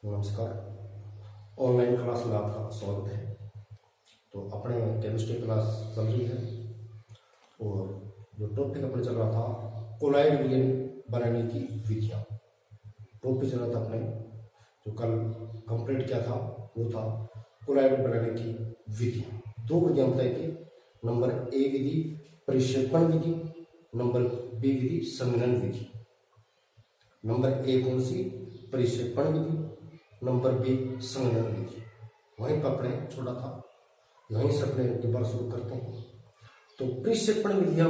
नमस्कार। Online class में आपका स्वागत है। तो अपने केमिस्ट्री क्लास चल रही है और जो टॉपिक अपने चल रहा था कोलाइड विलयन बनाने की विधियाँ। टॉपिक चल रहा था अपने जो कल कंप्लीट किया था वो था कोलाइड बनाने की विधियाँ। दो विधियाँ बताई थी। नंबर ए विधि परिक्षेपण विधि, नंबर बी विधि संघनन विधि। नंबर ए कौन सी? परिक्षेपण विधि, नंबर बी संघनन विधि। वहीं पर अपने छोड़ा था, यहीं से अपने दोबारा शुरू करते हैं। तो परिक्षेपण विधियां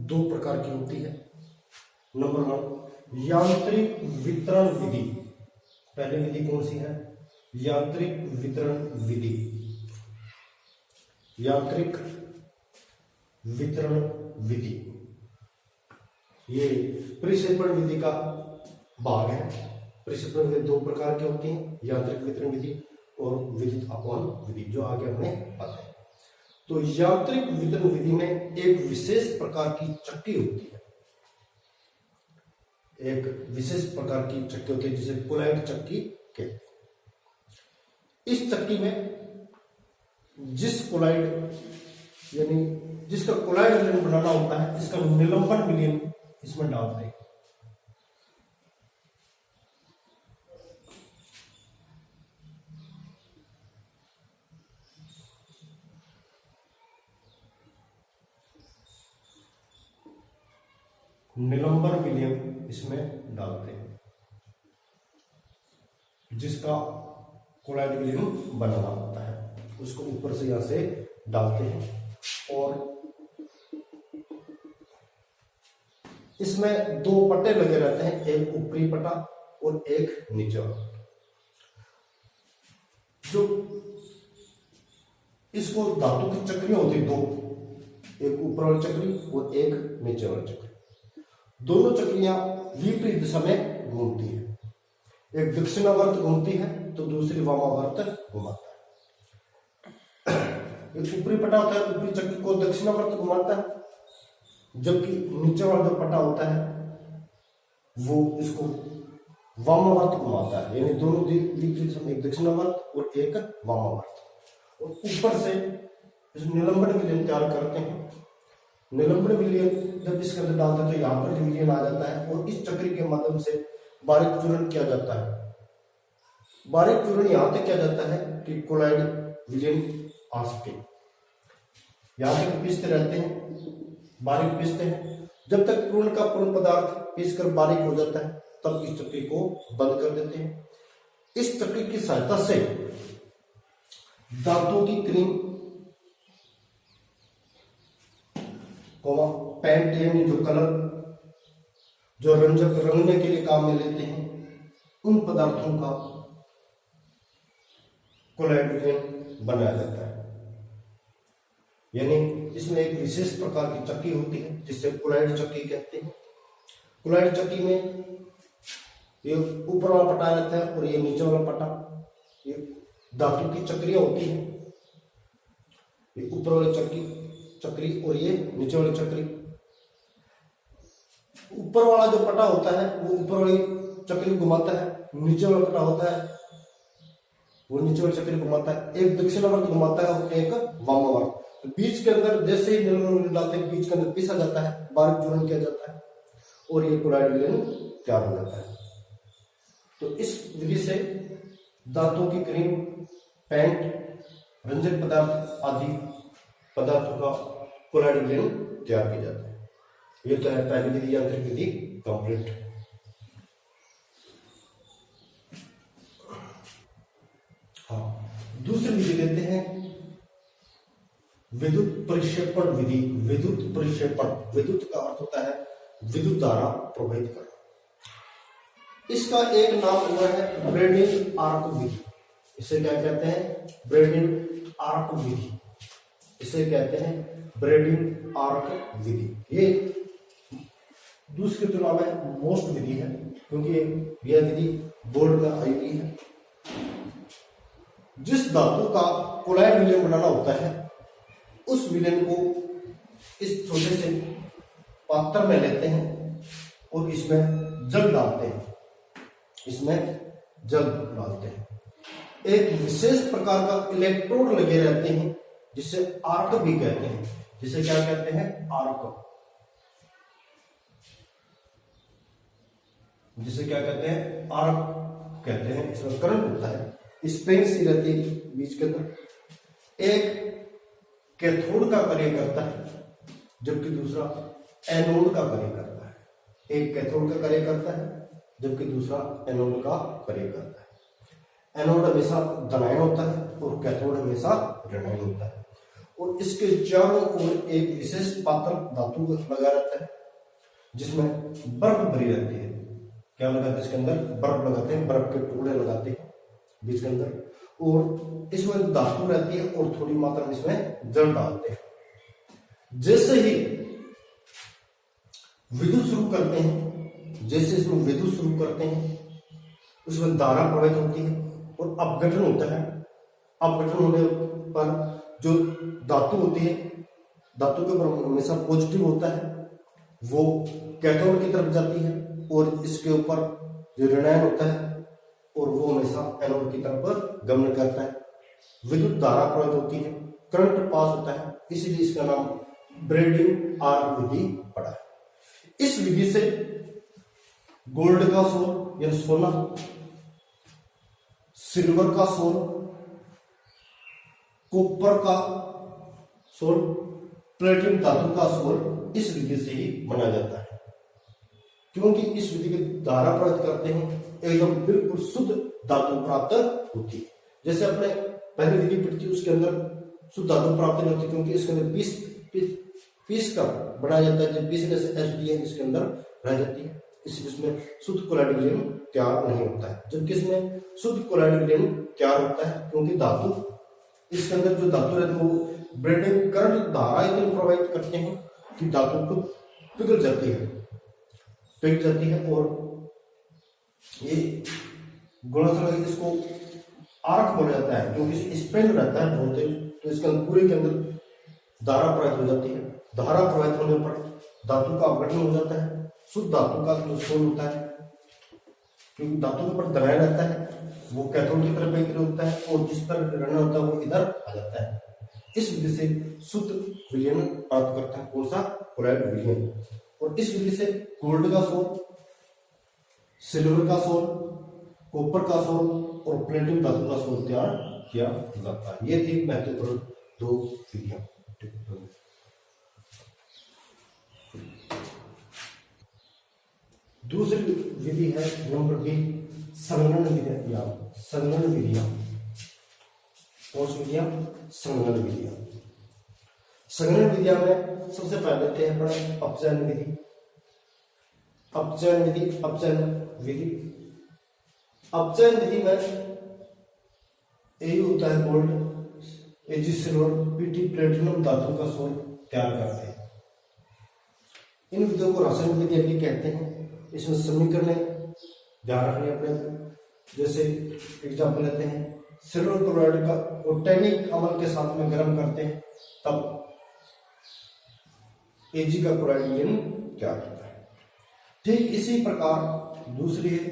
दो प्रकार की होती है। नंबर वन यांत्रिक वितरण विधि। पहली विधि कौन सी है? यांत्रिक वितरण विधि। यांत्रिक वितरण विधि ये परिक्षेपण विधि का भाग है। परिक्षेपण विधि दो प्रकार की होती हैं, यांत्रिक वितरण विधि और विद्युत अपवन विधि, जो आगे हमें पता है। तो यांत्रिक वितरण विधि में एक विशेष प्रकार की चक्की होती है, एक विशेष प्रकार की चक्की होती है जिसे कोलाइड चक्की कहते हैं। इस चक्की में जिस कोलाइड यानी जिसका कोलाइड विलयन बनाना होता है, इसका निलंबन विलयन इसमें डालते हैं। निलंबन विलयन इसमें डालते हैं, जिसका कोलाइड विलयन बनाना होता है उसको ऊपर से यहां से डालते हैं। और इसमें दो पट्टे लगे रहते हैं, एक ऊपरी पट्टा और एक नीचे वाला। जो इसको धातु की चक्रियां होती दो, एक ऊपर वाली चक्री और एक नीचे वाली चक्री। दोनों चक्रियां विपरीत दिशा में घूमती है, एक दक्षिणावर्त घूमती है तो दूसरी वामावर्त घुमाता है। एक ऊपरी पट्टा होता है, ऊपरी चक्री को दक्षिणावर्त घुमाता है, जबकि नीचे वाला जो पट्टा होता है वो इसको वामावर्त घुमाता है। यानी दोनों विपरीत दिशा में, एक दक्षिणावर्त और एक वामावर्त। और ऊपर से इस निलंबन विलयन तैयार करते हैं। निलंबन विलयन जब इसके अंदर डालते हैं तो यहाँ पर विलयन आ जाता है और इस चक्री के माध्यम से बारीक चूर्ण किया जाता है। बारीक चूर्ण यहां तक किया जाता है कि कोलाइड विलयन आ सके। यहां तक पीसते रहते हैं, बारीक पीसते हैं, जब तक पूर्ण का पूर्ण पदार्थ पीसकर बारीक हो जाता है तब इस चक्री को बंद कर देते हैं। इस चक्री की सहायता से दांतों की क्रीम पेंट यानी जो कलर जो रंजक रंगने के लिए काम में लेते हैं, उन पदार्थों का कोलाइड विलयन बनाया जाता है। यानी इसमें एक विशेष प्रकार की चक्की होती है जिसे कोलाइड चक्की कहते हैं। कोलाइड चक्की में ये ऊपर वाला पट्टा रहता है और ये नीचे वाला पट्टा, ये धातु की चक्रियां होती है। ये ऊपर वाली चक्री और ये नीचे वाली चक्री। ऊपर वाला जो पट्टा होता है वो ऊपर वाली चक्री घुमाता है, नीचे वाला पट्टा होता है वो नीचे वाली चक्री घुमाता है। एक दक्षिणावर्त घुमाता है और एक वामावर्त। तो बीच के अंदर जैसे ही निलंबन डालते हैं, बीच के अंदर पीसा जाता है, बारीक चूर्ण किया जाता है और ये कोलाइड विलयन तैयार हो जाता है। तो इस विधि से दांतों की क्रीम, पेंट, रंजक पदार्थ आदि पदार्थों का कोलाइड विलयन तैयार किया जाता है। ये तो है पहली विधि, यांत्रिक विधि कंप्लीट। हाँ, दूसरी विधि लेते हैं विद्युत परिक्षेपण विधि। विद्युत परिक्षेपण, विद्युत का अर्थ होता है विद्युत धारा प्रवाहित करना। इसका एक नाम हुआ है ब्रेडिन आर्क विधि। इसे क्या कहते हैं? ब्रेडिन आर्क विधि। इसे कहते हैं ब्रेडिन आर्क विधि। ये दूसरी तुलना में मोस्ट विधि है क्योंकि यह विधि बोर्ड में आई हुई है। जिस धातु का कोलाइड विलयन बनाना होता है उस विलयन को इस छोटे से पात्र में लेते हैं और इसमें जल डालते हैं। इसमें जल डालते हैं। एक विशेष प्रकार का इलेक्ट्रोड लगे रहते हैं जिसे आर्क भी कहते हैं। जिसे क्या कहते हैं? आर्क। जिसे क्या कहते हैं? आर्क कहते हैं। इसमें करंट होता है, स्प्रिंग सी रहती है बीच के अंदर। एक कैथोड का कार्य करता है जबकि दूसरा एनोड का कार्य करता है। एक कैथोड का कार्य करता है जबकि दूसरा एनोड का कार्य करता है। एनोड हमेशा धनायन होता है और कैथोड हमेशा ऋणायन होता है। और इसके चारों ओर एक विशेष पात्र धातु लगा रहता है जिसमें बर्फ भरी रहती है। क्या लगाते हैं? इसके अंदर बर्फ लगाते हैं, बर्फ के टुकड़े लगाते हैं बीच के अंदर, और इसमें धातु रहती है और थोड़ी मात्रा में इसमें जल डालते हैं। जैसे ही विद्युत शुरू करते हैं, जैसे इसमें विद्युत शुरू करते हैं, उसमें धारा प्रवाहित होती है और अपघटन होता है। अपघटन होने पर जो धातु होती है, धातु के ऊपर हमेशा पॉजिटिव होता है, वो कैथोड की तरफ जाती है, और इसके ऊपर जो ऋणायन होता है और वो हमेशा एनोड की तरफ गमन करता है। विद्युत धारा प्रवाहित होती है, करंट पास होता है, इसीलिए इसका नाम ब्रेडिंग आर्क विधि पड़ा है। इस विधि से गोल्ड का सोल या सोना, सिल्वर का सोल, कॉपर का सोल, प्लेटिनम धातु का सोल इस विधि से ही बना जाता है। क्योंकि इस विधि की धारा प्राप्त करते हैं एकदम बिल्कुल शुद्ध धातु प्राप्त होती है। जैसे अपने पहली विधि पढ़ी थी उसके अंदर शुद्ध धातु प्राप्त नहीं होती, क्योंकि इसके अंदर पीस का बनाया जाता है। जब पीस जैसे HDN इसके अंदर रह जाती है, इसलिए इसमें शुद्ध कोलाइड विलयन तैयार नहीं होता है। जबकि इसमें शुद्ध कोलाइड विलयन तैयार होता है, क्योंकि धातु इसके अंदर जो धातु रहती है वो ब्रेडिंग करंट धारा इतनी प्रवाहित करते हैं कि धातु को पिघल जाती है और ये गुणोत्तर इसको आर्क बोला जाता है, क्योंकि स्प्रिंग रहता है वोल्टेज, तो इसके अंदर पूरे के अंदर धारा प्रवाहित हो जाती है। धारा प्रवाहित होने पर धातु का अपघटन हो जाता है। शुद्ध धातु का जो सोल होता है, क्योंकि धातु के ऊपर दबाया रहता है, वो कैथोड की तरफ एक होता है और जिस तरह ऋण होता है वो इधर आ जाता है। इस विधि से शुद्ध विलयन प्राप्त करता है। कौन सा? कोलाइड विलयन। और इस विधि से गोल्ड का सोल, सिल्वर का सोल, कॉपर का सोल और प्लेटिनम धातु का सोल तैयार किया जाता है। ये थी महत्वपूर्ण दो विधियां। दूसरी विधि है नंबर बी, संगणन विधियां। संगणन विधियां कौन सी विधियां? संगणन विधियां। संगणन विधियां में सबसे पहले लेते हैं अपना अपचयन विधि। अपचयन विधि में यही होता है gold, Ag silver, Pt platinum धातु का सोल तैयार करते हैं। इन विधियों को रासायनिक विधि भी कहते हैं। इसमें समीकरण ध्यान रखने अपने। जैसे एग्जाम्पल लेते हैं, सिल्वर क्लोराइड का टैनिक अम्ल के साथ में गर्म करते हैं तब Ag का क्लोराइड विलयन क्या होता है। ठीक इसी प्रकार दूसरी है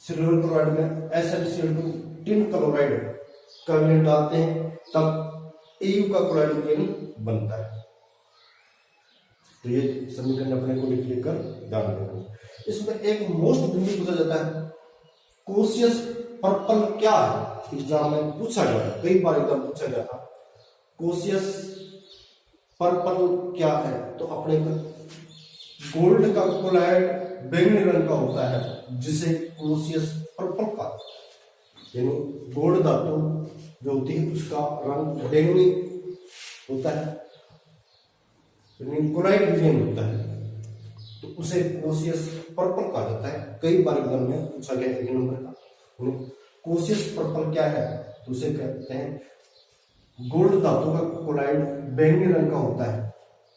सिल्वर क्लोराइड में SnCl2 टिन क्लोराइड का विलयन डालते हैं तब Au का क्लोराइड विलयन बनता है। तो ये समीकरण अपने को लिख कर ध्यान रखना। इसमें एक मोस्ट बिंदु पूछा जाता है, कोशियस पर्पल क्या है? एग्जाम में पूछा गया था, कई बार एग्जाम पूछा गया था, कोशियस पर्पल क्या है? तो अपने गोल्ड का क्लोराइड बैंगनी रंग का होता है जिसे कोशियस पर्पल का, यानी गोल्ड धातु जो होती है उसका रंग बैंगनी होता है, क्लोराइड विलयन होता है, तो उसे कोशियस पर्पल कहा जाता है। कई बार एग्जाम में पूछा गया 1 नंबर का, कोशियस पर्पल क्या है? तो उसे कहते हैं गोल्ड धातु का क्लोराइड बैंगनी रंग का होता है,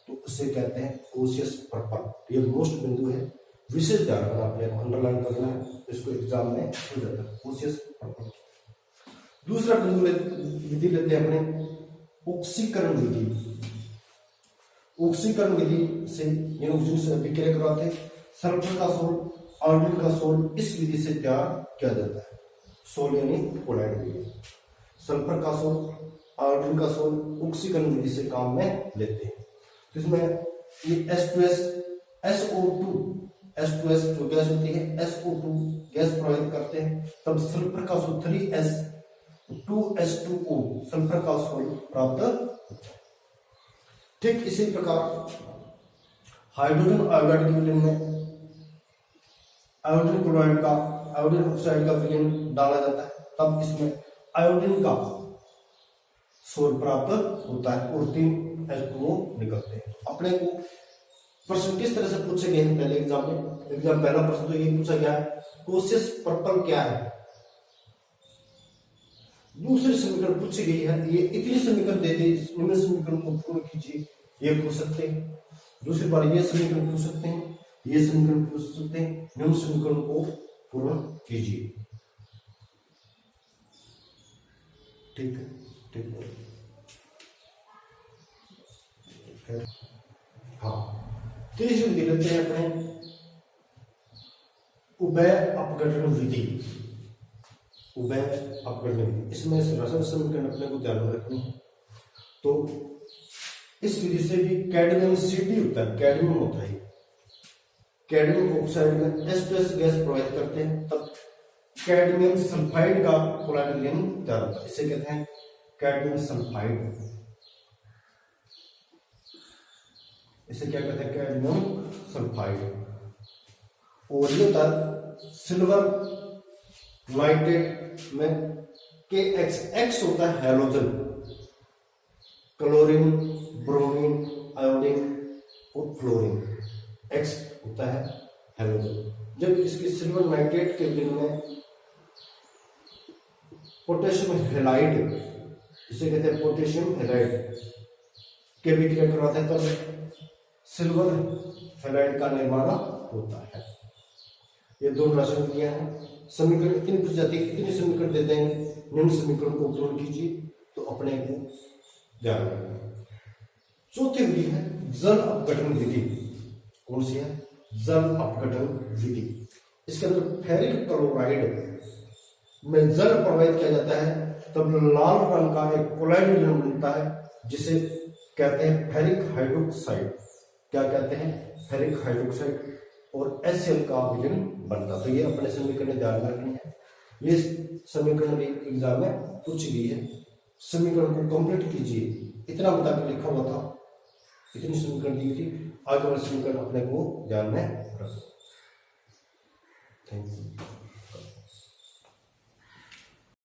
तो उसे कहते हैं कोशियस पर्पल। ये मोस्ट बिंदु है, विशेष ध्यान रखना, अपने अंडरलाइन करना है, इसको एग्जाम में हो जाता है कोशियस पर्पल। दूसरा बिंदु विधि लेते हैं अपने ऑक्सीकरण विधि। ऑक्सीकरण विधि से विक्रिया करवाते हैं। सल्फर का सोल आयोडीन का सोल इस विधि से तैयार किया जाता है, सोल यानी पोलैंड विधि। सल्फर का सोल, आयोडीन का सोल ऑक्सीकरण विधि से काम में लेते हैं। तो इसमें ये H2S SO2 जो गैस होती है SO2 गैस प्रवाहित करते हैं, तब सल्फर का सोल 3S2H2O सल्फर का सोल प्राप्त होता है। ठीक इसी प्रकार हाइड्रोजन आयोडाइड के विलयन में आयोडीन क्लोराइड का, आयोडीन ऑक्साइड का विलयन डाला जाता है, तब इसमें आयोडीन का सोल प्राप्त होता है और 3H2O निकलते हैं। अपने को प्रश्न किस तरह से पूछे गए हैं पहले एग्जाम में? पहला प्रश्न तो ये पूछा गया है कोशिश पर्पल क्या है। दूसरी समीकरण पूछी गई है, ये इतनी समीकरण दे दी, निम्न समीकरण को पूर्ण कीजिए, ये पूछ सकते हैं। दूसरी बार ये समीकरण पूछ सकते हैं, ये समीकरण पूछ सकते हैं, निम्न समीकरण को पूर्ण कीजिए। ठीक है, ठीक है। हाँ, तीसरी विधि लेते हैं अपने उभय अपघटन विधि। उभय अपघटन विधि, इसमें रासायनिक समीकरण अपने को ध्यान में रखनी है। तो इस विधि से भी कैडमियम CD होता है, कैडमियम होता है, कैडमियम ऑक्साइड में H2S गैस प्रवाहित करते हैं, तब कैडमियम सल्फाइड का पोलैंड विलयन तैयार होता है। इसे कहते हैं कैडमियम सल्फाइड। इसे क्या कहते हैं? Cadmium sulphide. और ये होता है सिल्वर नाइट्रेट में KX होता है हैलोजन, क्लोरीन, ब्रोमीन, आयोडीन और फ्लोरीन, X होता है हैलोजन। जब इसकी सिल्वर नाइट्रेट के विलयन में पोटेशियम हैलाइड, इसे कहते हैं पोटेशियम हैलाइड के विक्रिया करवाते हैं, तब सिल्वर हैलाइड का निर्माण होता है। ये दोनों रासायनिक क्रिया है। समीकरण इतनी पूछ जाती है, इतनी समीकरण देते हैं, निम्न समीकरण को पूर्ण कीजिए, तो अपने को ध्यान रखना। चौथी विधि है जल अपघटन विधि। कौन सी है? जल अपघटन विधि। इसके अंदर फेरिक क्लोराइड में जल प्रवाहित किया जाता है, तब लाल रंग का एक पोलैंड विलयन बनता है, जिसे कहते हैं फेरिक हाइड्रोक्साइड। क्या कहते हैं? Ferric hydroxide. और HCl का विलयन बनता। तो ये अपने समीकरण ध्यान में रखनी है। ये समीकरण भी एग्जाम में पूछी गई है। समीकरण को कंप्लीट कीजिए, इतना बता के लिखा हुआ था, इतनी समीकरण दी थी। आगे वाले समीकरण अपने को ध्यान में रखो। Thank you.